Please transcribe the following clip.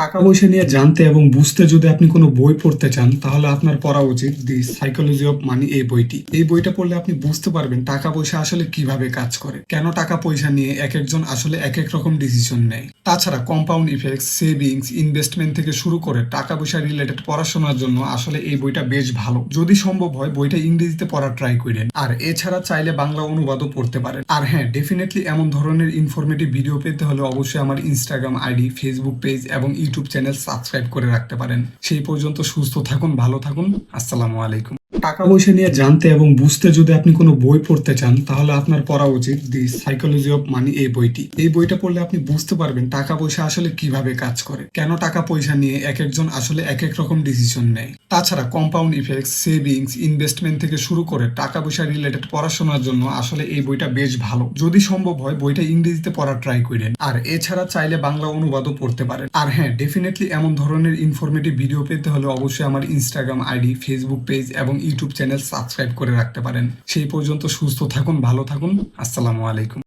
টাকা পয়সা নিয়ে জানতে এবং বুঝতে যদি আপনি কোনো বই পড়তে চান তাহলে আপনার পড়া উচিত দি সাইকোলজি অফ মানি এই বইটি। এই বইটা পড়লে আপনি বুঝতে পারবেন টাকা পয়সা আসলে কিভাবে কাজ করে, কেন টাকা পয়সা নিয়ে এক একজন আসলে এক এক রকম ডিসিশন নেয়। তাছাড়া কম্পাউন্ড ইফেক্টস, সেভিংস, ইনভেস্টমেন্ট থেকে শুরু করে টাকা পয়সা রিলেটেড পড়াশোনার জন্য আসলে এই বইটা বেশ ভালো। যদি সম্ভব হয় বইটা ইংরেজিতে পড়ার ট্রাই করেন, আর এছাড়া চাইলে বাংলা অনুবাদও পড়তে পারেন। আর হ্যাঁ, ডেফিনেটলি এমন ধরনের ইনফরমেটিভ ভিডিও পেতে হলে অবশ্যই আমার ইনস্টাগ্রাম আইডি, ফেসবুক পেজ এবং ইউটিউব চ্যানেল সাবস্ক্রাইব করে রাখতে পারেন। সেই পর্যন্ত সুস্থ থাকুন, ভালো থাকুন। আসসালামু আলাইকুম। টাকা পয়সা নিয়ে জানতে এবং বুঝতে যদি আপনি কোনো বই পড়তে চান তাহলে আপনার পড়া উচিত দি সাইকোলজি অফ মানি এই বইটি। এই বইটা পড়লে আপনি বুঝতে পারবেন টাকা পয়সা আসলে কিভাবে কাজ করে, কেন টাকা পয়সা নিয়ে এক একজন আসলে এক এক রকম ডিসিশন নেয়। তাছাড়া কম্পাউন্ড ইফেক্টস, সেভিংস, ইনভেস্টমেন্ট থেকে শুরু করে টাকা পয়সা রিলেটেড পড়াশোনার জন্য আসলে এই বইটা বেশ ভালো। যদি সম্ভব হয় বইটা ইংরেজিতে পড়ার ট্রাই করেন, আর এছাড়া চাইলে বাংলা অনুবাদও পড়তে পারেন। আর হ্যাঁ, ডেফিনেটলি এমন ধরনের ইনফরমেটিভ ভিডিও পেতে হলে অবশ্যই আমার ইনস্টাগ্রাম আইডি, ফেসবুক পেজ এবং ইউটিউব চ্যানেল সাবস্ক্রাইব করে রাখতে পারেন। সেই পর্যন্ত সুস্থ থাকুন, ভালো থাকুন। আসসালামু আলাইকুম।